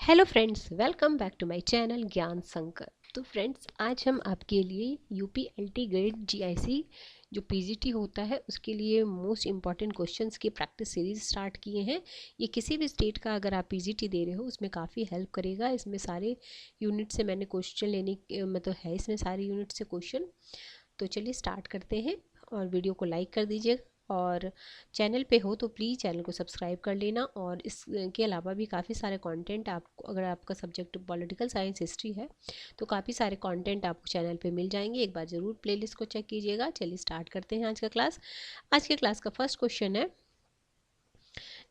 Hello friends, welcome back to my channel Gyan Sankar. तो friends, आज हम आपके लिए यूपीएलटी ग्रेड जीआईसी जो पीजीटी होता है उसके लिए मोस्ट इम्पॉर्टेंट क्वेश्चंस की प्रैक्टिस सीरीज स्टार्ट किए हैं। ये किसी भी स्टेट का अगर आप पीजीटी दे रहे हो उसमें काफ़ी हेल्प करेगा। इसमें सारे यूनिट से मैंने क्वेश्चन मतलब है इसमें सारे यूनिट से क्वेश्चन। तो चलिए स्टार्ट करते हैं और वीडियो को लाइक कर दीजिए और चैनल पे हो तो प्लीज़ चैनल को सब्सक्राइब कर लेना। और इसके अलावा भी काफ़ी सारे कंटेंट आपको, अगर आपका सब्जेक्ट पॉलिटिकल साइंस हिस्ट्री है तो काफ़ी सारे कंटेंट आपको चैनल पे मिल जाएंगे। एक बार ज़रूर प्लेलिस्ट को चेक कीजिएगा। चलिए स्टार्ट करते हैं आज का क्लास। आज के क्लास का फर्स्ट क्वेश्चन है,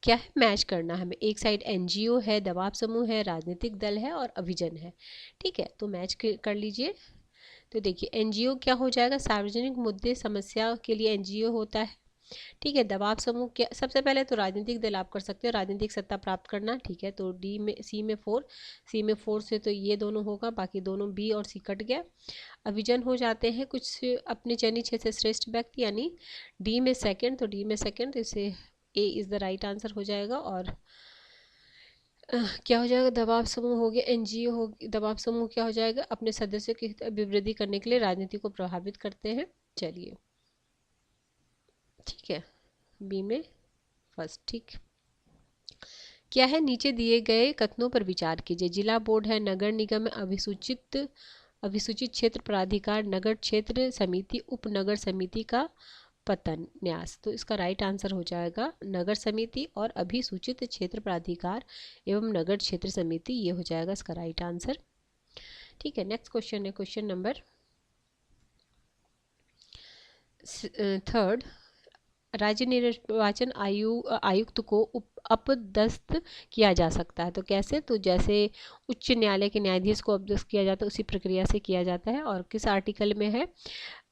क्या है? मैच करना हमें। एक साइड एनजीओ है, दबाव समूह है, राजनीतिक दल है और अभिजन है। ठीक है, तो मैच कर लीजिए। तो देखिए, एनजीओ क्या हो जाएगा? सार्वजनिक मुद्दे समस्या के लिए एनजीओ होता है। ठीक है, दबाव समूह क्या? सबसे पहले तो राजनीतिक दल आप कर सकते हो, राजनीतिक सत्ता प्राप्त करना। ठीक है, तो डी में सी में फोर से तो ये दोनों होगा, बाकी दोनों बी और सी कट गया। अभिजन हो जाते हैं कुछ अपने चयनित क्षेत्र से श्रेष्ठ व्यक्ति, यानी डी में सेकंड, तो डी में सेकंड, तो इसे A is the right answer हो जाएगा। और क्या हो जाएगा? दबाव समूह हो गया, एनजीओ हो। दबाव समूह क्या हो जाएगा? अपने सदस्यों की अभिवृद्धि करने के लिए राजनीति को प्रभावित करते हैं। चलिए, ठीक है, बी में फर्स्ट। ठीक, क्या है? नीचे दिए गए कथनों पर विचार कीजिए। जिला बोर्ड है, नगर निगम, अभिसूचित अभिसूचित क्षेत्र प्राधिकार, नगर क्षेत्र समिति, उपनगर समिति का पतन न्यास। तो इसका राइट आंसर हो जाएगा नगर समिति और अभिसूचित क्षेत्र प्राधिकार एवं नगर क्षेत्र समिति, ये हो जाएगा इसका राइट आंसर। ठीक है, नेक्स्ट क्वेश्चन है क्वेश्चन नंबर थर्ड। राज्य निर्वाचन आयुक्त को अपदस्थ किया जा सकता है, तो कैसे? तो जैसे उच्च न्यायालय के न्यायाधीश को अपदस्थ किया जाता है उसी प्रक्रिया से किया जाता है। और किस आर्टिकल में है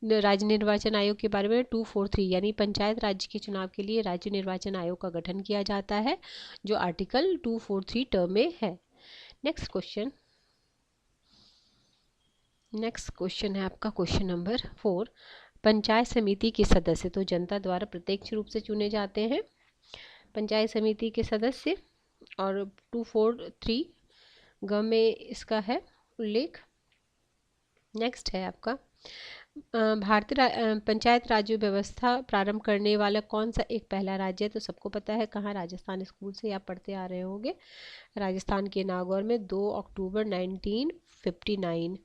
राज्य निर्वाचन आयोग के बारे में? 243, यानी पंचायत राज्य के चुनाव के लिए राज्य निर्वाचन आयोग का गठन किया जाता है, जो आर्टिकल 243 टर्म में है। नेक्स्ट क्वेश्चन है आपका क्वेश्चन नंबर 4। पंचायत समिति के सदस्य तो जनता द्वारा प्रत्यक्ष रूप से चुने जाते हैं, पंचायत समिति के सदस्य। और 243 ग में इसका है उल्लेख। नेक्स्ट है आपका भारतीय पंचायत राज्य व्यवस्था प्रारंभ करने वाला कौन सा एक पहला राज्य है? तो सबको पता है कहाँ, राजस्थान स्कूल से आप पढ़ते आ रहे होंगे। राजस्थान के नागौर में 2 अक्टूबर 1959।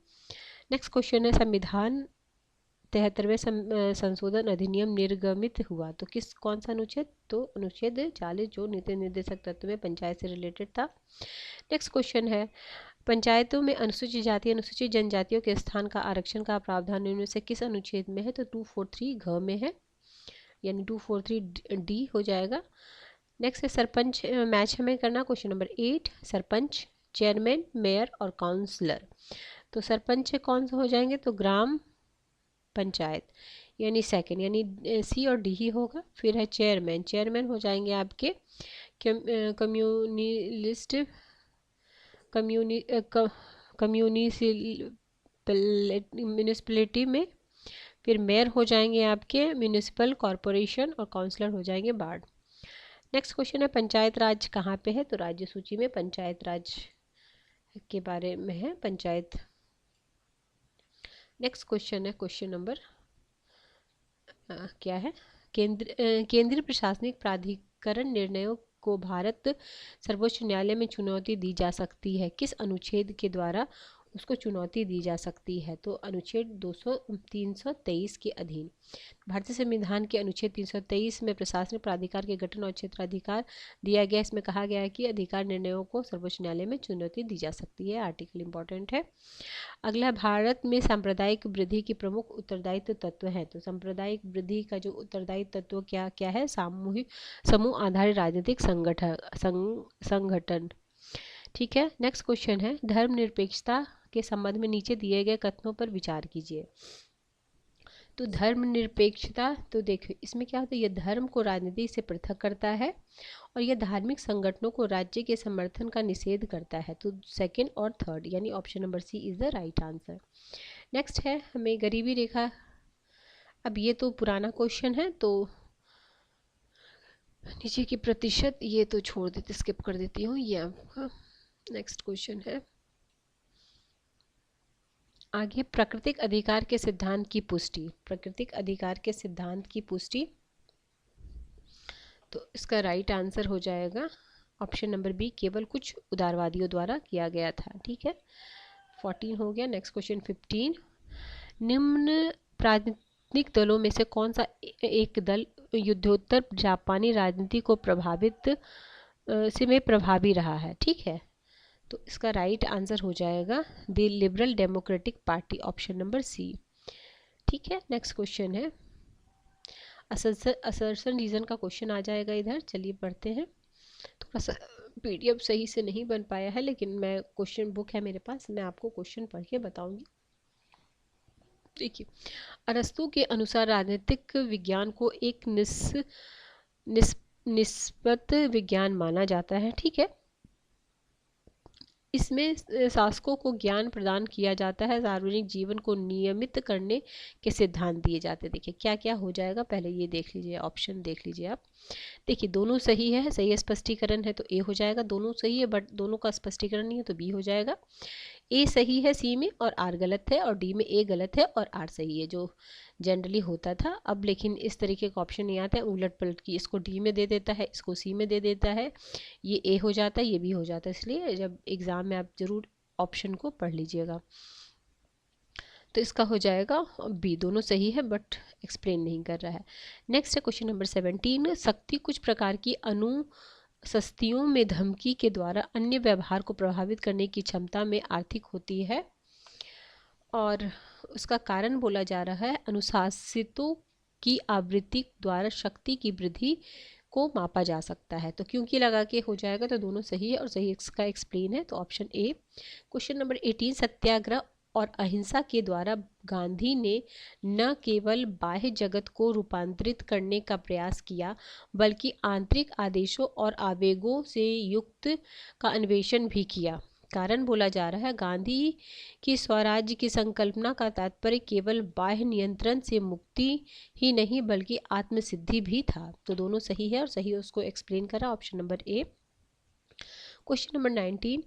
नेक्स्ट क्वेश्चन है, संविधान 73वें संशोधन अधिनियम निर्गमित हुआ तो कौन सा अनुच्छेद? तो अनुच्छेद 40, जो नीति निर्देशक तत्व में पंचायत से रिलेटेड था। नेक्स्ट क्वेश्चन है, पंचायतों में अनुसूचित जाति अनुसूचित जनजातियों के स्थान का आरक्षण का प्रावधान इनमें से किस अनुच्छेद में है? तो 243 घ में है, यानी 243 डी हो जाएगा। नेक्स्ट है सरपंच मैच हमें करना। Question number 8, sarpanch, chairman, mayor और काउंसलर। तो सरपंच कौन सा हो जाएंगे? तो ग्राम पंचायत, यानी सेकंड, यानी सी और डी ही होगा। फिर है चेयरमैन, चेयरमैन हो जाएंगे आपके कम्युनिस्ट म्यूनिसिपलिटी में। फिर मेयर हो जाएंगे आपके म्यूनिसिपल कॉरपोरेशन और काउंसलर हो जाएंगे वार्ड। नेक्स्ट क्वेश्चन है, पंचायत राज कहाँ पे है? तो राज्य सूची में पंचायत राज के बारे में है, पंचायत। नेक्स्ट क्वेश्चन है क्वेश्चन नंबर क्या है? केंद्रीय प्रशासनिक प्राधिकरण निर्णयों को भारत सर्वोच्च न्यायालय में चुनौती दी जा सकती है, किस अनुच्छेद के द्वारा उसको चुनौती दी जा सकती है? तो अनुच्छेद 323 के अधीन। भारतीय संविधान के अनुच्छेद 323 में प्रशासनिक प्राधिकार के गठन और क्षेत्राधिकार दिया गया। इसमें कहा गया है कि अधिकार निर्णयों को सर्वोच्च न्यायालय में चुनौती दी जा सकती है। आर्टिकल इंपॉर्टेंट है। अगला, भारत में सांप्रदायिक वृद्धि की प्रमुख उत्तरदायित्व तत्व है। तो सांप्रदायिक वृद्धि का जो उत्तरदायित्व तत्व क्या क्या है? सामूहिक समूह आधारित राजनीतिक संगठन। ठीक है, नेक्स्ट क्वेश्चन है, धर्मनिरपेक्षता के संबंध में नीचे दिए गए कथनों पर विचार कीजिए। तो धर्मनिरपेक्षता, तो देखिए इसमें क्या होता है, यह धर्म को राजनीति से पृथक करता है और यह धार्मिक संगठनों को राज्य के समर्थन का निषेध करता है। तो सेकंड और थर्ड, यानी option number C is the right answer. Next है हमें गरीबी रेखा। अब ये तो पुराना क्वेश्चन है, तो नीचे की प्रतिशत ये तो छोड़ देते, स्किप कर देती हूँ ये आपका। नेक्स्ट क्वेश्चन है आगे, प्राकृतिक अधिकार के सिद्धांत की पुष्टि। प्राकृतिक अधिकार के सिद्धांत की पुष्टि, तो इसका राइट आंसर हो जाएगा ऑप्शन नंबर बी, केवल कुछ उदारवादियों द्वारा किया गया था। ठीक है, 14 हो गया। नेक्स्ट क्वेश्चन 15, निम्न राजनीतिक दलों में से कौन सा एक दल युद्धोत्तर जापानी राजनीति को प्रभावी रहा है। ठीक है, तो इसका राइट आंसर हो जाएगा the Liberal Democratic Party, option number C. ठीक है, नेक्स्ट क्वेश्चन है असर्शन रीजन का क्वेश्चन आ जाएगा इधर। चलिए पढ़ते हैं। थोड़ा सा पीडीएफ सही से नहीं बन पाया है, लेकिन मैं क्वेश्चन बुक है मेरे पास, मैं आपको क्वेश्चन पढ़ के बताऊंगी। देखिए, अरस्तु के अनुसार राजनीतिक विज्ञान को एक निस्बत विज्ञान माना जाता है। ठीक है, इसमें शासकों को ज्ञान प्रदान किया जाता है, सार्वजनिक जीवन को नियमित करने के सिद्धांत दिए जाते हैं। देखिए क्या क्या हो जाएगा, पहले ये देख लीजिए, ऑप्शन देख लीजिए आप। देखिए दोनों सही है, सही स्पष्टीकरण है तो ए हो जाएगा, दोनों सही है बट दोनों का स्पष्टीकरण नहीं है तो बी हो जाएगा। ए सही है सी में और आर गलत है, और डी में ए गलत है और आर सही है, जो जनरली होता था। अब लेकिन इस तरीके का ऑप्शन नहीं आता है, उलट पलट की, इसको डी में दे देता है, इसको सी में दे देता है, ये ए हो जाता है, ये बी हो जाता है। इसलिए जब एग्ज़ाम में आप ज़रूर ऑप्शन को पढ़ लीजिएगा। तो इसका हो जाएगा बी, दोनों सही है बट एक्सप्लेन नहीं कर रहा है। नेक्स्ट है क्वेश्चन नंबर 17, शक्ति कुछ प्रकार की अनुशस्तियों में धमकी के द्वारा अन्य व्यवहार को प्रभावित करने की क्षमता में आर्थिक होती है, और उसका कारण बोला जा रहा है अनुशासितों की आवृत्ति द्वारा शक्ति की वृद्धि को मापा जा सकता है। तो क्योंकि लगा के हो जाएगा, तो दोनों सही है और सही इसका एक्सप्लेन है, तो ऑप्शन ए। क्वेश्चन नंबर 18, सत्याग्रह और अहिंसा के द्वारा गांधी ने न केवल बाह्य जगत को रूपांतरित करने का प्रयास किया, बल्कि आंतरिक आदेशों और आवेगों से युक्त का अन्वेषण भी किया। कारण बोला जा रहा है गांधी की स्वराज्य की संकल्पना का तात्पर्य केवल बाह्य नियंत्रण से मुक्ति ही नहीं बल्कि आत्मसिद्धि भी था। तो दोनों सही है और सही उसको एक्सप्लेन करा, option number A. Question number 19,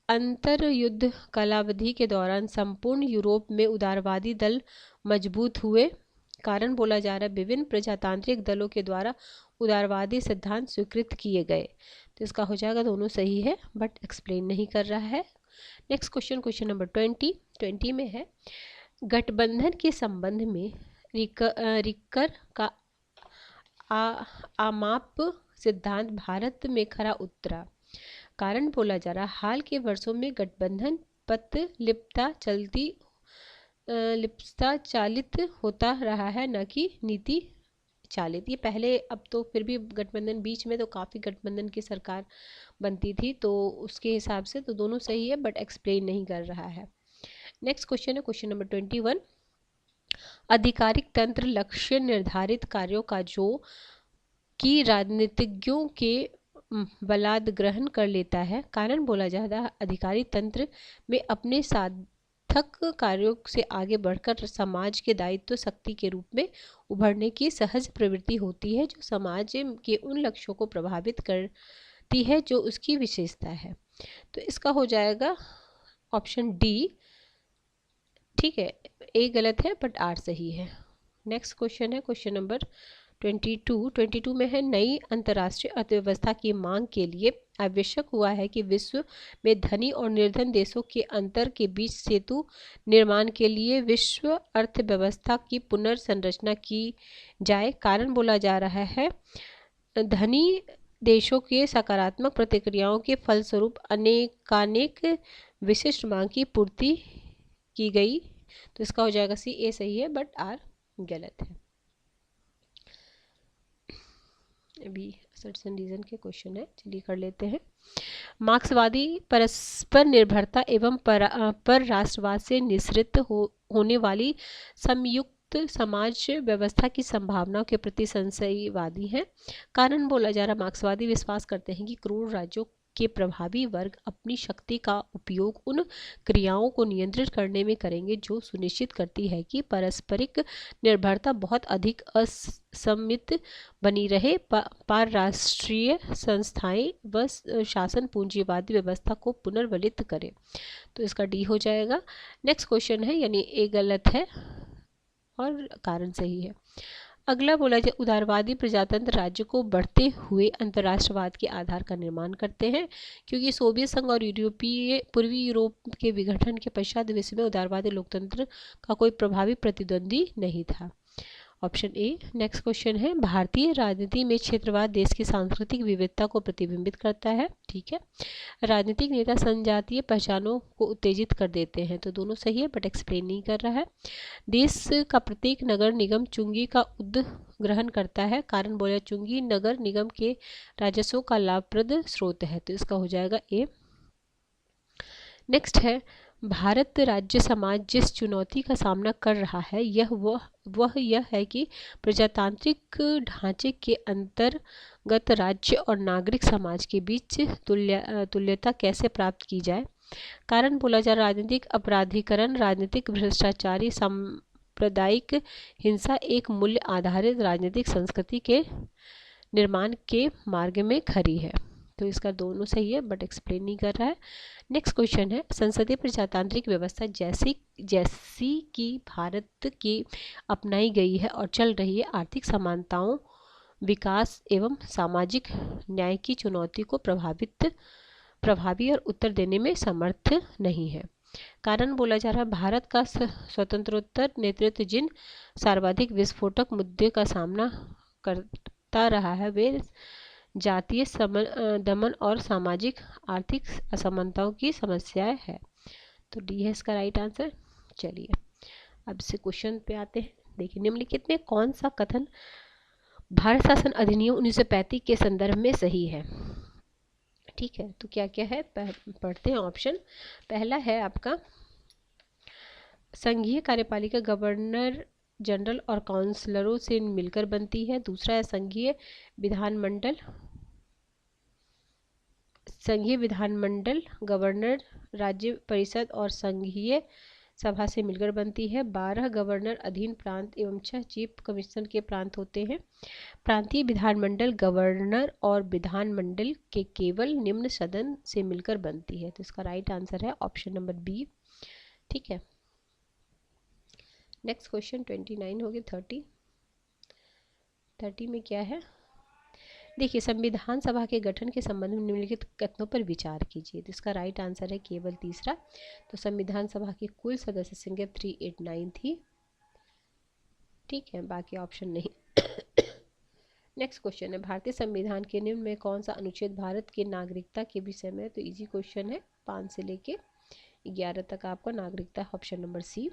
अंतर्युद्ध कालावधि के दौरान संपूर्ण यूरोप में उदारवादी दल मजबूत हुए। कारण बोला जा रहा है विभिन्न प्रजातांत्रिक दलों के द्वारा उदारवादी सिद्धांत स्वीकृत किए गए। तो इसका हो जाएगा, दोनों सही है बट एक्सप्लेन नहीं कर रहा है। नेक्स्ट क्वेश्चन, क्वेश्चन नंबर 20 में है, गठबंधन के संबंध में रिकर का आमाप सिद्धांत भारत में खरा उतरा। कारण बोला जा रहा हाल के वर्षों में गठबंधन पथ लिप्तता चालित होता रहा है, न कि नीति चालित। ये पहले, अब तो फिर भी गठबंधन बीच में तो काफ़ी गठबंधन की सरकार बनती थी, तो उसके हिसाब से तो दोनों सही है बट एक्सप्लेन नहीं कर रहा है। नेक्स्ट क्वेश्चन है क्वेश्चन नंबर 21, आधिकारिक तंत्र लक्ष्य निर्धारित कार्यों का जो कि राजनीतिज्ञों के बलात् ग्रहण कर लेता है। कारण बोला जा रहा है अधिकारी तंत्र में अपने सार्थक कार्यों से आगे बढ़कर समाज के दायित्व शक्ति के रूप में उभरने की सहज प्रवृत्ति होती है, जो समाज के उन लक्ष्यों को प्रभावित करती है जो उसकी विशेषता है। तो इसका हो जाएगा ऑप्शन डी। ठीक है, ए गलत है बट आर सही है। नेक्स्ट क्वेश्चन है क्वेश्चन नंबर 22 में है, नई अंतर्राष्ट्रीय अर्थव्यवस्था की मांग के लिए आवश्यक हुआ है कि विश्व में धनी और निर्धन देशों के अंतर के बीच सेतु निर्माण के लिए विश्व अर्थव्यवस्था की पुनर्संरचना की जाए। कारण बोला जा रहा है धनी देशों के सकारात्मक प्रतिक्रियाओं के फलस्वरूप अनेकानेक विशिष्ट मांग की पूर्ति की गई। तो इसका हो जाएगा सी, ए सही है बट आर गलत है। अभी सर्टन रीजन के क्वेश्चन है, चलिए कर लेते हैं। मार्क्सवादी परस्पर निर्भरता एवं पर राष्ट्रवाद से निःसृत होने वाली संयुक्त समाज व्यवस्था की संभावनाओं के प्रति संशयवादी हैं। कारण बोला जा रहा मार्क्सवादी विश्वास करते हैं कि क्रूर राज्यों के प्रभावी वर्ग अपनी शक्ति का उपयोग उन क्रियाओं को नियंत्रित करने में करेंगे जो सुनिश्चित करती है कि पारस्परिक निर्भरता बहुत अधिक असममित बनी रहे। पारराष्ट्रीय संस्थाएं व शासन पूंजीवादी व्यवस्था को पुनर्बलित करें। तो इसका डी हो जाएगा। नेक्स्ट क्वेश्चन है, यानी ए गलत है और कारण सही है। अगला बोला जाए, उदारवादी प्रजातंत्र राज्य को बढ़ते हुए अंतर्राष्ट्रवाद के आधार का निर्माण करते हैं, क्योंकि सोवियत संघ और पूर्वी यूरोप के विघटन के पश्चात विश्व में उदारवादी लोकतंत्र का कोई प्रभावी प्रतिद्वंदी नहीं था। Option A. नेक्स्ट क्वेश्चन है, भारतीय राजनीति में क्षेत्रवाद देश की सांस्कृतिक विविधता को प्रतिबिंबित करता है। ठीक है। राजनीतिक नेता संजातीय पहचानों को उत्तेजित कर देते हैं। तो दोनों सही है, बट एक्सप्लेन नहीं कर रहा है। देश का प्रत्येक नगर निगम चुंगी का उद्ग्रहण करता है। कारण बोला, चुंगी नगर निगम के राजस्व का लाभप्रद स्रोत है। तो इसका हो जाएगा ए। नेक्स्ट है, भारत राज्य समाज जिस चुनौती का सामना कर रहा है वह यह है कि प्रजातांत्रिक ढांचे के अंतर्गत राज्य और नागरिक समाज के बीच तुल्यता कैसे प्राप्त की जाए। कारण बोला जा, राजनीतिक अपराधीकरण, राजनीतिक भ्रष्टाचारी, सांप्रदायिक हिंसा एक मूल्य आधारित राजनीतिक संस्कृति के निर्माण के मार्ग में खड़ी है। तो इसका दोनों सही है, बट एक्सप्लेन नहीं कर रहा है। नेक्स्ट क्वेश्चन है, संसदीय प्रजातांत्रिक व्यवस्था जैसी कि भारत की अपनाई गई है और चल रही है, आर्थिक समानताओं, विकास एवं सामाजिक न्याय की चुनौती को प्रभावी और उत्तर देने में समर्थ नहीं है। कारण बोला जा रहा है, भारत का स्वतंत्रोत्तर नेतृत्व जिन सर्वाधिक विस्फोटक मुद्दे का सामना करता रहा है वे जातीय दमन और सामाजिक आर्थिक असमानताओं की समस्याएं है। तो डी है इसका राइट आंसर। चलिए अब से क्वेश्चन पे आते हैं। देखिए, निम्नलिखित में कौन सा कथन भारत शासन अधिनियम 1935 के संदर्भ में सही है। ठीक है, तो क्या क्या है पढ़ते हैं ऑप्शन। पहला है आपका, संघीय कार्यपालिका गवर्नर जनरल और काउंसलरों से मिलकर बनती है। दूसरा है, संघीय विधानमंडल गवर्नर राज्य परिषद और संघीय सभा से मिलकर बनती है। 12 गवर्नर अधीन प्रांत एवं 6 चीफ कमिश्नर के प्रांत होते हैं। प्रांतीय विधानमंडल गवर्नर और विधानमंडल के केवल निम्न सदन से मिलकर बनती है। तो इसका राइट आंसर है ऑप्शन नंबर बी। ठीक है। नेक्स्ट क्वेश्चन 29 हो गया। 30 में क्या है, देखिए, संविधान सभा के गठन के संबंध में निम्नलिखित कथनों पर विचार कीजिए। तो इसका राइट आंसर है केवल तीसरा। तो संविधान सभा की कुल सदस्य संख्या 389 थी। ठीक है, बाकी ऑप्शन नहीं। नेक्स्ट क्वेश्चन है, भारतीय संविधान के निम्न में कौन सा अनुच्छेद भारत के नागरिकता के विषय में। तो इजी क्वेश्चन है, 5 से लेके 11 तक आपका नागरिकता। ऑप्शन नंबर सी।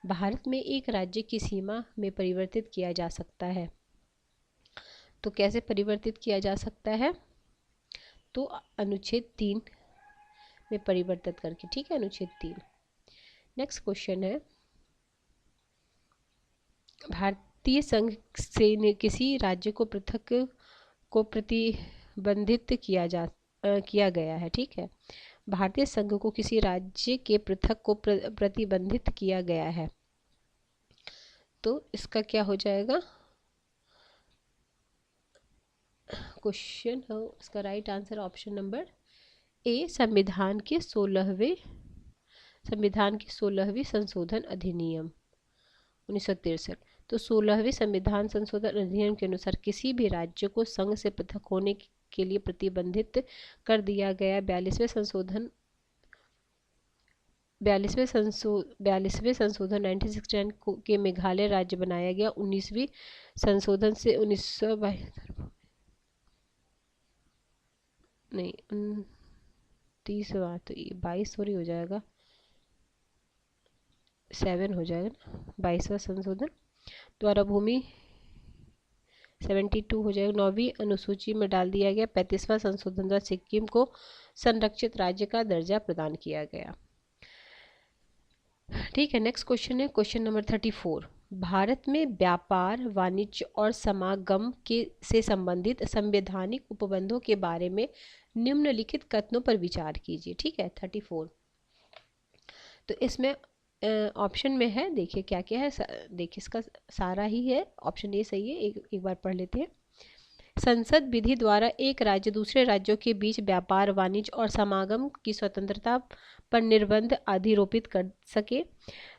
भारत में एक राज्य की सीमा में परिवर्तित किया जा सकता है। तो कैसे परिवर्तित किया जा सकता है, तो अनुच्छेद 3 में परिवर्तित करके। ठीक है, अनुच्छेद 3। नेक्स्ट क्वेश्चन है, भारतीय संघ से किसी राज्य को प्रतिबंधित किया गया है। ठीक है, भारतीय संघ को किसी राज्य के पृथक को प्रतिबंधित किया गया है। तो इसका क्या हो जाएगा क्वेश्चन है, इसका right answer option number A, संविधान के 16वीं संशोधन अधिनियम 1963। तो 16वीं संविधान संशोधन अधिनियम के अनुसार किसी भी राज्य को संघ से पृथक होने के लिए प्रतिबंधित कर दिया गया। 42वें संशोधन 1969 के मेघालय राज्य बनाया गया। 19वीं संशोधन से 30 तो 22 सॉरी हो जाएगा, 7 हो जाएगा ना। 22वां संशोधन द्वारा भूमि 72 हो जाएगा। 9वीं अनुसूची में डाल दिया गया। 35वां संशोधन द्वारा सिक्किम को संरक्षित राज्य का दर्जा प्रदान किया गया। ठीक है, नेक्स्ट क्वेश्चन है क्वेश्चन नंबर 34। भारत में व्यापार, वाणिज्य और समागम के से संबंधित संवैधानिक उपबंधों के बारे में निम्नलिखित कथनों पर विचार कीजिए। ठीक है, 34। तो इसमें ऑप्शन में है, देखिए क्या क्या है, देखिए इसका सारा ही है, ऑप्शन ए सही है। एक बार पढ़ लेते हैं। संसद विधि द्वारा एक राज्य दूसरे राज्यों के बीच व्यापार, वाणिज्य और समागम की स्वतंत्रता पर निर्बंध अधिरोपित कर सके।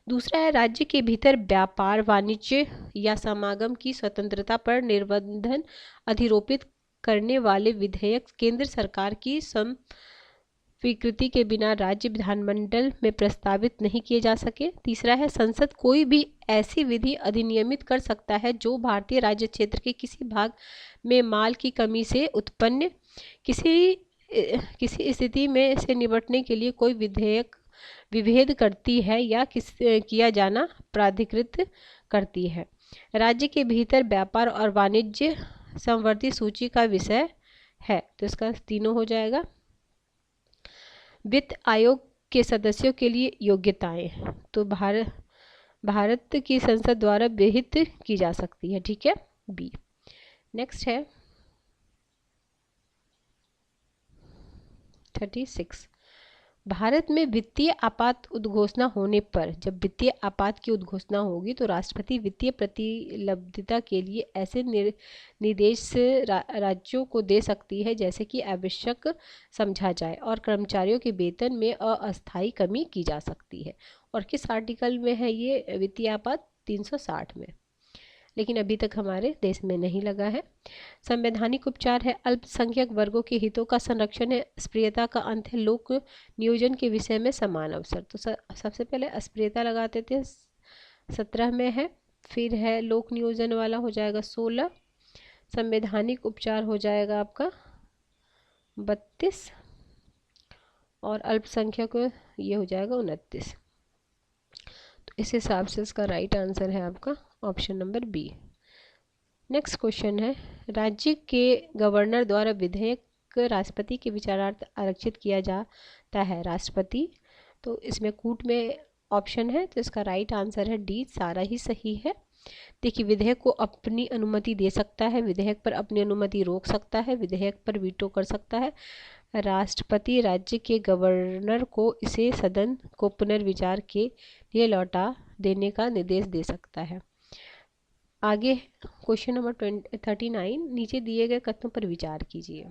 दूसरा है, राज्य के भीतर व्यापार, वाणिज्य या समागम की स्वतंत्रता पर निर्बंधन अधिरोपित करने वाले विधेयक केंद्र सरकार की स्वीकृति के बिना राज्य विधानमंडल में प्रस्तावित नहीं किए जा सके। तीसरा है, संसद कोई भी ऐसी विधि अधिनियमित कर सकता है जो भारतीय राज्य क्षेत्र के किसी भाग में माल की कमी से उत्पन्न किसी स्थिति में से निपटने के लिए कोई विभेद करती है या किया जाना प्राधिकृत करती है। राज्य के भीतर व्यापार और वाणिज्य संवर्ती सूची का विषय है, तो इसका तीनों हो जाएगा। वित्त आयोग के सदस्यों के लिए योग्यताएं, तो भारत की संसद द्वारा विहित की जा सकती है। ठीक है, बी। नेक्स्ट है 36। भारत में वित्तीय आपात उद्घोषणा होने पर, जब वित्तीय आपात की उद्घोषणा होगी तो राष्ट्रपति वित्तीय प्रतिलब्धता के लिए ऐसे निर्देश राज्यों को दे सकती है जैसे कि आवश्यक समझा जाए और कर्मचारियों के वेतन में अस्थायी कमी की जा सकती है। और किस आर्टिकल में है ये वित्तीय आपात? 360 में, लेकिन अभी तक हमारे देश में नहीं लगा है। संवैधानिक उपचार है, अल्पसंख्यक वर्गों के हितों का संरक्षण है, अस्पृश्यता का अंत है, लोक नियोजन के विषय में समान अवसर। तो सबसे पहले अस्पृश्यता लगाते थे, 17 में है। फिर है लोक नियोजन वाला हो जाएगा 16, संवैधानिक उपचार हो जाएगा आपका 32 और अल्पसंख्यक ये हो जाएगा 29। तो इस हिसाब से इसका राइट आंसर है आपका option number B. Next question है, राज्य के गवर्नर द्वारा विधेयक राष्ट्रपति के विचारार्थ आरक्षित किया जाता है। राष्ट्रपति, तो इसमें कूट में ऑप्शन है, तो इसका राइट आंसर है डी, सारा ही सही है। देखिए, विधेयक को अपनी अनुमति दे सकता है, विधेयक पर अपनी अनुमति रोक सकता है, विधेयक पर वीटो कर सकता है। राष्ट्रपति राज्य के गवर्नर को इसे सदन को पुनर्विचार के लिए लौटा देने का निर्देश दे सकता है। आगे क्वेश्चन नंबर 39, नीचे दिए गए कथनों पर विचार कीजिए।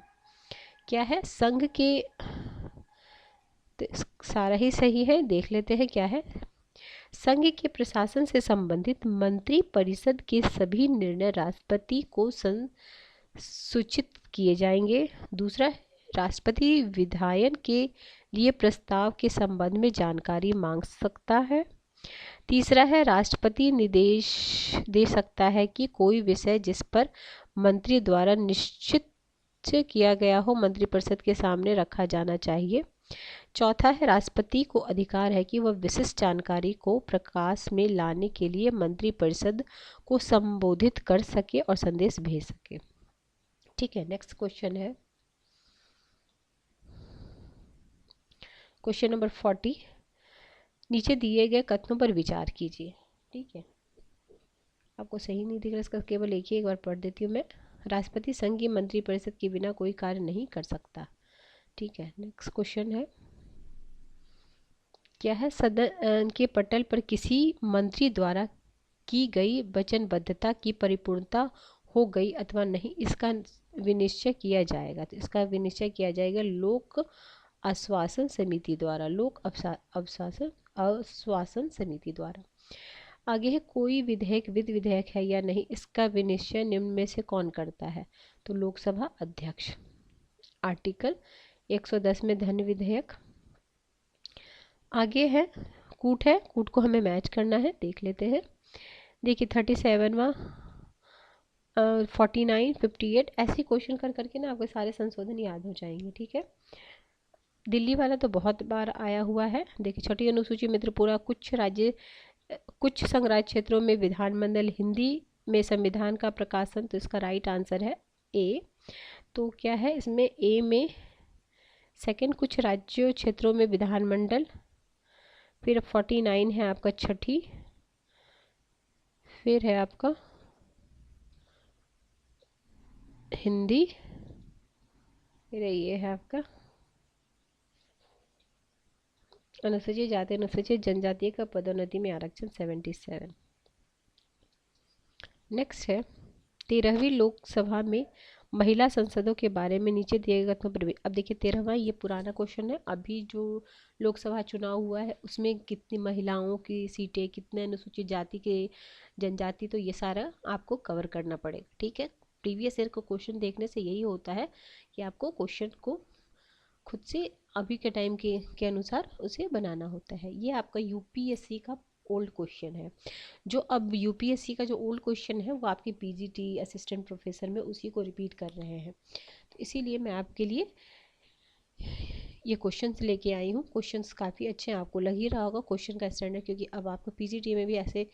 क्या है? संघ के, तो सारा ही सही है, देख लेते हैं क्या है। संघ के प्रशासन से संबंधित मंत्री परिषद के सभी निर्णय राष्ट्रपति को सूचित किए जाएंगे। दूसरा, राष्ट्रपति विधायन के लिए प्रस्ताव के संबंध में जानकारी मांग सकता है। तीसरा है, राष्ट्रपति निर्देश दे सकता है कि कोई विषय जिस पर मंत्री द्वारा निश्चित किया गया हो मंत्रिपरिषद के सामने रखा जाना चाहिए। चौथा है, राष्ट्रपति को अधिकार है कि वह विशिष्ट जानकारी को प्रकाश में लाने के लिए मंत्रिपरिषद को संबोधित कर सके और संदेश भेज सके। ठीक है, नेक्स्ट क्वेश्चन है क्वेश्चन नंबर 40, नीचे दिए गए कथनों पर विचार कीजिए। ठीक है, आपको सही नहीं दिख रहा, इसका केवल एक बार पढ़ देती हूँ मैं। राष्ट्रपति संघ की मंत्रिपरिषद के बिना कोई कार्य नहीं कर सकता। ठीक है, नेक्स्ट क्वेश्चन है, क्या है? सदन के पटल पर किसी मंत्री द्वारा की गई वचनबद्धता की परिपूर्णता हो गई अथवा नहीं, इसका विनिश्चय किया जाएगा। तो इसका विनिश्चय किया जाएगा लोक आश्वासन समिति द्वारा, लोक आश्वासन समिति द्वारा। आगे है, कोई विधेयक विधि विधेयक है या नहीं, इसका विनिश्चय निम्न में से कौन करता है? तो लोकसभा अध्यक्ष। आर्टिकल 110 में धन विधेयक। आगे है कूट है, कूट को हमें मैच करना है, देख लेते हैं। देखिए 37वां, 49, 58 ऐसे क्वेश्चन कर करके ना आपके सारे संशोधन याद हो जाएंगे। ठीक है, दिल्ली वाला तो बहुत बार आया हुआ है। देखिए, छठी अनुसूची में त्रिपुरा, कुछ संघ राज्य क्षेत्रों में विधानमंडल, हिंदी में संविधान का प्रकाशन, तो इसका राइट आंसर है ए। तो क्या है इसमें ए में सेकंड, कुछ राज्यों क्षेत्रों में विधानमंडल। फिर 49 है आपका छठी, फिर है आपका हिंदी, फिर ये है आपका अनुसूचित जाति अनुसूचित जनजाति का पदोन्नति में आरक्षण 77। नेक्स्ट है 13वीं लोकसभा में महिला संसदों के बारे में नीचे दिए गए कथनों पर। अब देखिए 13वां ये पुराना क्वेश्चन है, अभी जो लोकसभा चुनाव हुआ है उसमें कितनी महिलाओं की सीटें, कितने अनुसूचित जाति के जनजाति, तो ये सारा आपको कवर करना पड़ेगा। ठीक है, प्रीवियस ईयर को क्वेश्चन देखने से यही होता है कि आपको क्वेश्चन को खुद से अभी के टाइम के अनुसार उसे बनाना होता है। ये आपका यूपीएससी का ओल्ड क्वेश्चन है। जो अब यूपीएससी का जो ओल्ड क्वेश्चन है वो आपके पीजीटी असिस्टेंट प्रोफेसर में उसी को रिपीट कर रहे हैं, तो इसीलिए मैं आपके लिए ये क्वेश्चंस लेके आई हूँ। क्वेश्चंस काफ़ी अच्छे हैं, आपको लग ही रहा होगा क्वेश्चन का स्टैंडर्ड, क्योंकि अब आपको पीजीटी में भी ऐसे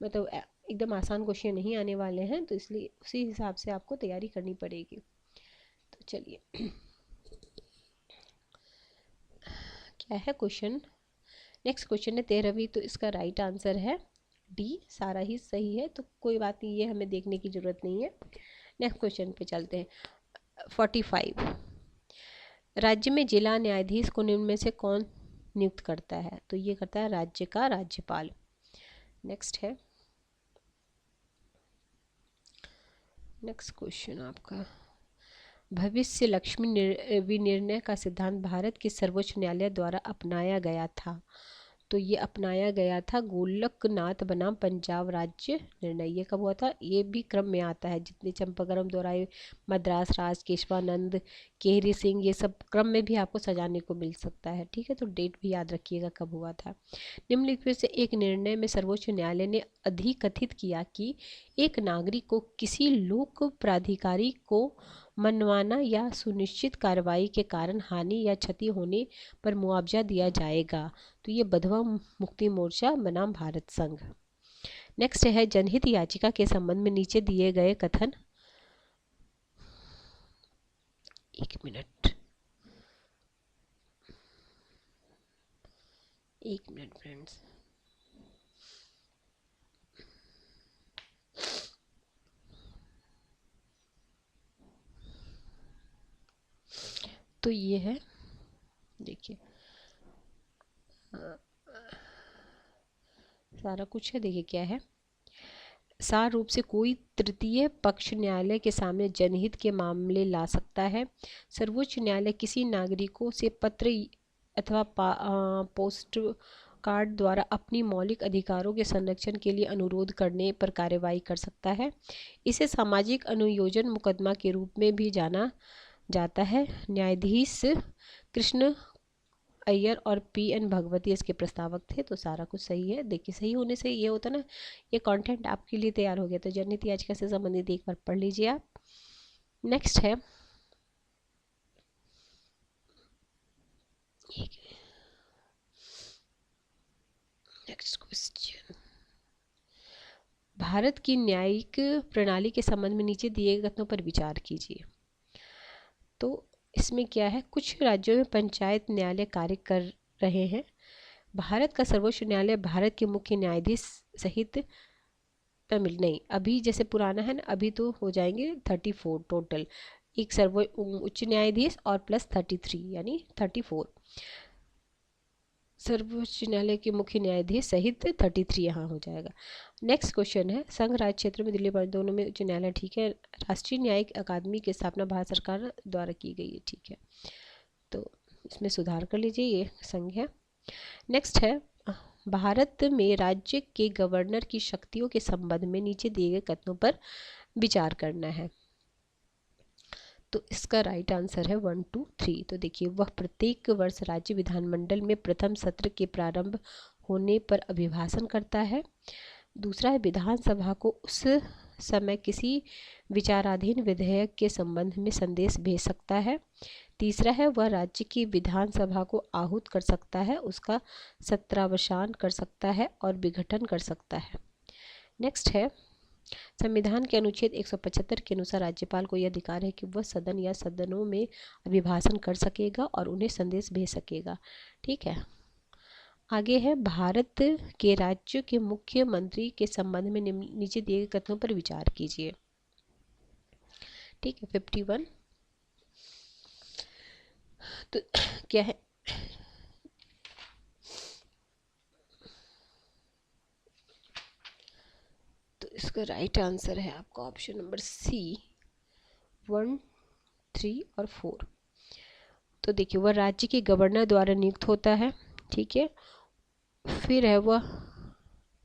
मतलब एकदम आसान क्वेश्चन नहीं आने वाले हैं, तो इसलिए उसी हिसाब से आपको तैयारी करनी पड़ेगी। तो चलिए क्या है क्वेश्चन। नेक्स्ट क्वेश्चन है 13वीं, तो इसका राइट आंसर है डी, सारा ही सही है, तो कोई बात नहीं, ये हमें देखने की ज़रूरत नहीं है। नेक्स्ट क्वेश्चन पे चलते हैं 45। राज्य में जिला न्यायाधीश को निम्न में से कौन नियुक्त करता है, तो ये करता है राज्य का राज्यपाल। नेक्स्ट है नेक्स्ट क्वेश्चन आपका भविष्य लक्ष्मी विनिर्णय का सिद्धांत भारत के सर्वोच्च न्यायालय द्वारा अपनाया गया था, तो ये अपनाया गया था गोलकनाथ बनाम पंजाब राज्य निर्णय। ये कब हुआ था, ये भी क्रम में आता है, जितने चंपाकरम दोराई, मद्रास राज, केशवानंद, केहरी सिंह, ये सब क्रम में भी आपको सजाने को मिल सकता है। ठीक है, तो डेट भी याद रखिएगा कब हुआ था। निम्नलिखित से एक निर्णय में सर्वोच्च न्यायालय ने अधिकथित किया कि एक नागरिक को किसी लोक प्राधिकारी को मनमाना या सुनिश्चित कार्रवाई के कारण हानि या क्षति होने पर मुआवजा दिया जाएगा, तो ये बधवा मुक्ति मोर्चा बनाम भारत संघ। नेक्स्ट है जनहित याचिका के संबंध में नीचे दिए गए कथन। एक मिनट फ्रेंड्स, तो ये है, देखिए सारा कुछ है, देखिए क्या है। सार रूप से कोई तृतीय पक्ष न्यायालय के सामने जनहित के मामले ला सकता है। सर्वोच्च न्यायालय किसी नागरिकों से पत्र अथवा पोस्ट कार्ड द्वारा अपनी मौलिक अधिकारों के संरक्षण के लिए अनुरोध करने पर कार्रवाई कर सकता है। इसे सामाजिक अनुयोजन मुकदमा के रूप में भी जाना जाता है। न्यायाधीश कृष्ण अय्यर और पी.एन. भगवती इसके प्रस्तावक थे, तो सारा कुछ सही है। देखिए सही होने से ये होता ना, ये कंटेंट आपके लिए तैयार हो गया, तो जनहित याचिका से संबंधित एक बार पढ़ लीजिए आप। नेक्स्ट है नेक्स्ट क्वेश्चन, भारत की न्यायिक प्रणाली के संबंध में नीचे दिए गए कथनों पर विचार कीजिए। तो इसमें क्या है, कुछ राज्यों में पंचायत न्यायालय कार्य कर रहे हैं। भारत का सर्वोच्च न्यायालय भारत के मुख्य न्यायाधीश सहित तमिल नहीं, अभी जैसे पुराना है ना, अभी तो हो जाएंगे 34 टोटल, एक उच्च न्यायाधीश और प्लस 33 यानी 34। सर्वोच्च न्यायालय के मुख्य न्यायाधीश सहित 33 यहाँ हो जाएगा। नेक्स्ट क्वेश्चन है संघ राज्य क्षेत्र में दिल्ली दोनों में उच्च न्यायालय, ठीक है। राष्ट्रीय न्यायिक अकादमी की स्थापना भारत सरकार द्वारा की गई है, ठीक है, तो इसमें सुधार कर लीजिए, ये संघ है। नेक्स्ट है भारत में राज्य के गवर्नर की शक्तियों के संबंध में नीचे दिए गए कथनों पर विचार करना है, तो इसका राइट आंसर है 1, 2, 3। तो देखिए वह प्रत्येक वर्ष राज्य विधानमंडल में प्रथम सत्र के प्रारंभ होने पर अभिभाषण करता है। दूसरा है विधानसभा को उस समय किसी विचाराधीन विधेयक के संबंध में संदेश भेज सकता है। तीसरा है वह राज्य की विधानसभा को आहूत कर सकता है, उसका सत्रावसान कर सकता है और विघटन कर सकता है। नेक्स्ट है संविधान के अनुच्छेद 175 के अनुसार राज्यपाल को यह अधिकार है कि वह सदन या सदनों में अभिभाषण कर सकेगा और उन्हें संदेश भेज सकेगा, ठीक है। आगे है भारत के राज्य के मुख्यमंत्री के संबंध में नीचे दिए गए कथनों पर विचार कीजिए। ठीक है, 51। तो क्या है, तो इसका राइट आंसर है आपका ऑप्शन नंबर सी, 1, 3 और 4। तो देखिए, वह राज्य के गवर्नर द्वारा नियुक्त होता है। ठीक है, फिर है वह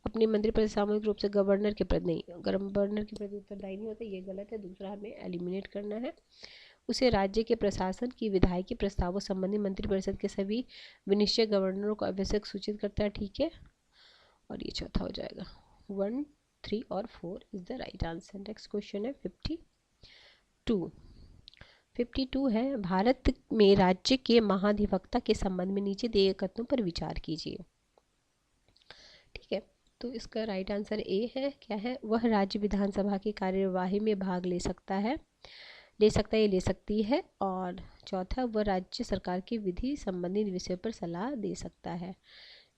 अपने मंत्रिपरिषद सामूहिक रूप से गवर्नर के प्रति नहीं, गवर्नर के प्रति उत्तरदायी नहीं होता, ये गलत है, दूसरा हमें एलिमिनेट करना है। उसे राज्य के प्रशासन की विधायी प्रस्तावों संबंधी मंत्रिपरिषद के सभी विनिश्चय गवर्नरों को आवश्यक सूचित करता है। ठीक है, और ये चौथा हो जाएगा। 1, 3 और 4 is the right answer. Next question है 52। 52 है, भारत में राज्य के महाधिवक्ता के संबंध में नीचे दिए गए कथनों पर विचार कीजिए। ठीक है, तो इसका राइट आंसर ए है। क्या है, वह राज्य विधानसभा की कार्यवाही में भाग ले सकता है, ले सकती है। और चौथा, वह राज्य सरकार की विधि संबंधित विषय पर सलाह दे सकता है।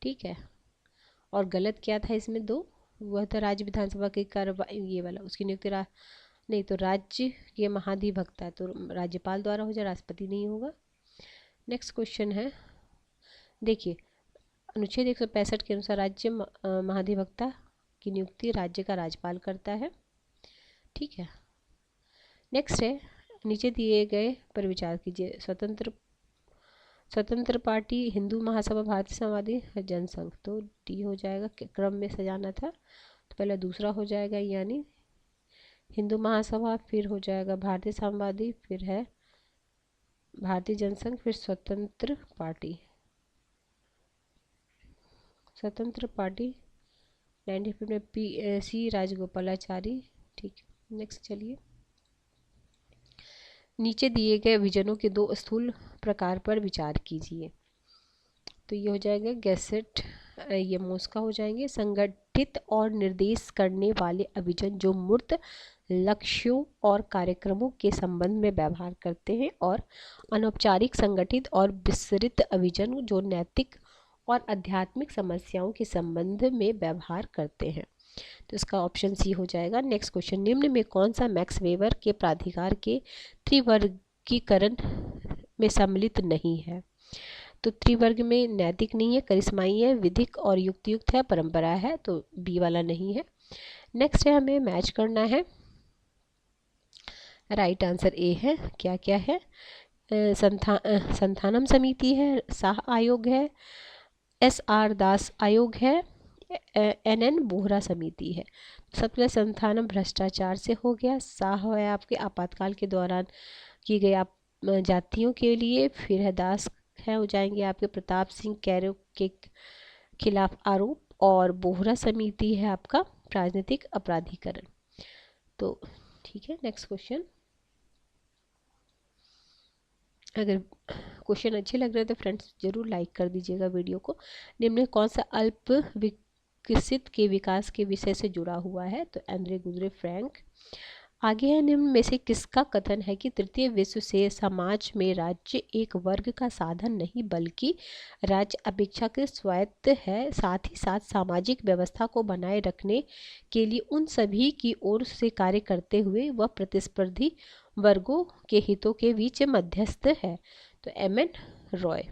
ठीक है, और गलत क्या था इसमें दो, वह था राज्य विधानसभा की कार्यवाही, ये वाला उसकी नियुक्ति नहीं, तो राज्य के महाधिवक्ता तो राज्यपाल द्वारा हो जाए, राष्ट्रपति नहीं होगा। नेक्स्ट क्वेश्चन है, देखिए, अनुच्छेद 165 के अनुसार राज्य महाधिवक्ता की नियुक्ति राज्य का राज्यपाल करता है। ठीक है, नेक्स्ट है, नीचे दिए गए पर विचार कीजिए। स्वतंत्र पार्टी, हिंदू महासभा, भारतीय समाजवादी, जनसंघ। तो डी हो जाएगा, क्रम में सजाना था तो पहले दूसरा हो जाएगा, यानी हिंदू महासभा, फिर हो जाएगा भारतीय समाजवादी, फिर है भारतीय जनसंघ, फिर स्वतंत्र पार्टी। 1950 में सी राजगोपालाचारी। ठीक है, नेक्स्ट चलिए, नीचे दिए गए विजनों के दो स्थूल प्रकार पर विचार कीजिए। तो ये हो जाएगा गैसेट, ये मोस्का हो जाएंगे। संगठित और निर्देश करने वाले अभिजन जो मूर्त लक्ष्यों और कार्यक्रमों के संबंध में व्यवहार करते हैं, और अनौपचारिक संगठित और विस्तृत अभिजन जो नैतिक और आध्यात्मिक समस्याओं के संबंध में व्यवहार करते हैं। तो इसका ऑप्शन सी हो जाएगा। नेक्स्ट क्वेश्चन, निम्न में कौन सा मैक्स वेबर के प्राधिकार के त्रिवर्गीकरण में सम्मिलित नहीं है? तो त्रिवर्ग में नैतिक नहीं है, करिश्माई है, विधिक और युक्तियुक्त है, परंपरा है, तो बी वाला नहीं है। नेक्स्ट है, हमें मैच करना है। राइट आंसर ए है। क्या क्या है, संथानम समिति है, शाह आयोग है, SR दास आयोग है, NN बोहरा समिति है। सबसे पहले संथानम भ्रष्टाचार से हो गया, शाह है आपके आपातकाल के दौरान की गई आप जातियों के लिए, फिर है दास है हो जाएंगे आपके प्रताप सिंह कैरो के खिलाफ आरोप, और बोहरा समिति है आपका राजनीतिक अपराधीकरण। तो ठीक है, नेक्स्ट क्वेश्चन। अगर क्वेश्चन अच्छे लग रहे हैं तो फ्रेंड्स जरूर लाइक कर दीजिएगा वीडियो को। निम्न कौन सा अल्प विकसित के विकास के विषय से जुड़ा हुआ है? तो एंड्रे गुजरे फ्रैंक। आगे है, निम्न में से किसका कथन है कि तृतीय विश्व से समाज में राज्य एक वर्ग का साधन नहीं बल्कि राज्य अपेक्षाकृत स्वायत्त है, साथ ही साथ सामाजिक व्यवस्था को बनाए रखने के लिए उन सभी की ओर से कार्य करते हुए वह प्रतिस्पर्धी वर्गों के हितों के बीच मध्यस्थ है? तो MN रॉय।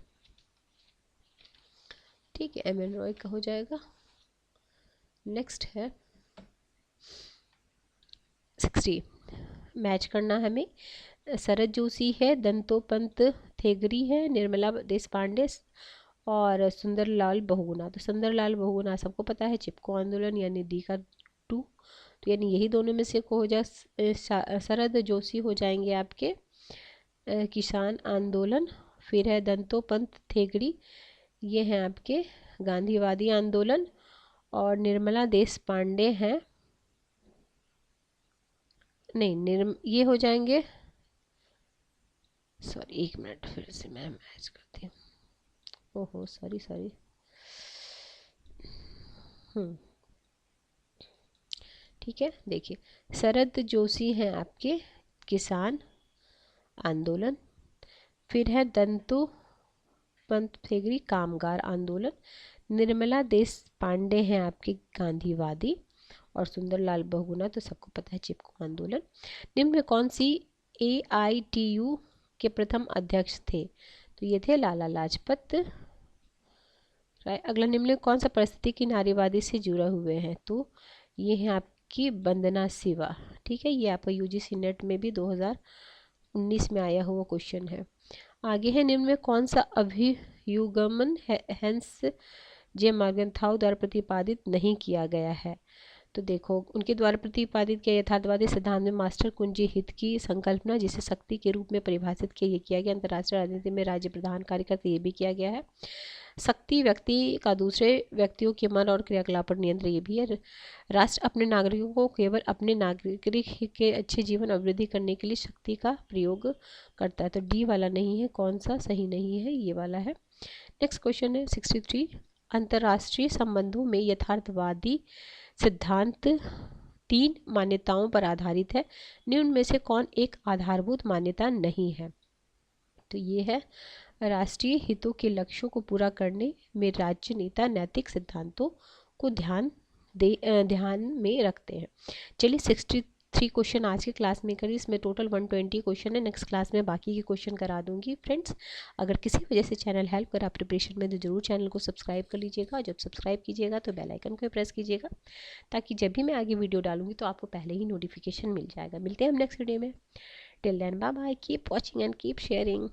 ठीक है, MN रॉय का हो जाएगा। नेक्स्ट है 60, मैच करना हमें। शरद जोशी है, दंतोपंत थेगरी है, निर्मला देश पांडे और सुंदरलाल बहुगुणा। तो सुंदरलाल बहुगुणा सबको पता है, चिपको आंदोलन यानी डी का 2, तो यानी यही दोनों में से को हो जाए। शरद जोशी हो जाएंगे आपके किसान आंदोलन, फिर है दंतोपंत थेगड़ी, ये हैं आपके गांधीवादी आंदोलन, और निर्मला देश पांडे हैं, नहीं ये हो जाएंगे, सॉरी एक मिनट फिर से मैं मैच करती हूँ, ओहो सॉरी। ठीक है, देखिए शरद जोशी हैं आपके किसान आंदोलन, फिर है दंतोपंत थेगड़ी कामगार आंदोलन, निर्मला देश पांडे हैं आपके गांधीवादी, और सुंदरलाल बहुगुणा तो सबको पता है, चिपको आंदोलन। निम्न में कौन सी AITU के प्रथम अध्यक्ष थे? तो ये थे लाला लाजपत राय। अगला, निम्न में कौन सा परिस्थिति की नारीवादी से जुड़े हुए हैं? तो ये है आपकी वंदना शिवा। ठीक है, ये आपका UGC नेट में भी 2019 में आया हुआ क्वेश्चन है। आगे है, निम्न में कौन सा अभियुग्मन हेंस जे मॉर्गनथाउ द्वारा प्रतिपादित नहीं किया गया है? तो देखो, उनके द्वारा प्रतिपादित किया यथार्थवादी सिद्धांत में मास्टर कुंजी हित की संकल्पना, जिसे शक्ति के रूप में परिभाषित किया गया। अंतर्राष्ट्रीय राजनीति में राज्य प्रधान कार्य करते, ये भी किया गया है। शक्ति व्यक्ति का दूसरे व्यक्तियों के मन और क्रियाकलाप पर नियंत्रण, ये भी है। राष्ट्र अपने नागरिकों को केवल अपने नागरिक के अच्छे जीवन और वृद्धि करने के लिए शक्ति का प्रयोग करता है। तो डी वाला नहीं है, कौन सा सही नहीं है, ये वाला है। नेक्स्ट क्वेश्चन है 63। अंतर्राष्ट्रीय संबंधों में यथार्थवादी सिद्धांत 3 मान्यताओं पर आधारित है। निम्न में से कौन एक आधारभूत मान्यता नहीं है? तो ये है, राष्ट्रीय हितों के लक्ष्यों को पूरा करने में राज्य नेता नैतिक सिद्धांतों को ध्यान में रखते हैं। चलिए 63 क्वेश्चन आज की क्लास में करिए। इसमें टोटल 120 क्वेश्चन है। नेक्स्ट क्लास में बाकी के क्वेश्चन करा दूंगी। फ्रेंड्स, अगर किसी वजह से चैनल हेल्प करा प्रिपरेशन में, तो जरूर चैनल को सब्सक्राइब कर लीजिएगा। जब सब्सक्राइब कीजिएगा तो बेल आइकन को प्रेस कीजिएगा, ताकि जब भी मैं आगे वीडियो डालूंगी तो आपको पहले ही नोटिफिकेशन मिल जाएगा। मिलते हैं हम नेक्स्ट वीडियो में। Till then bye bye, keep watching and keep sharing.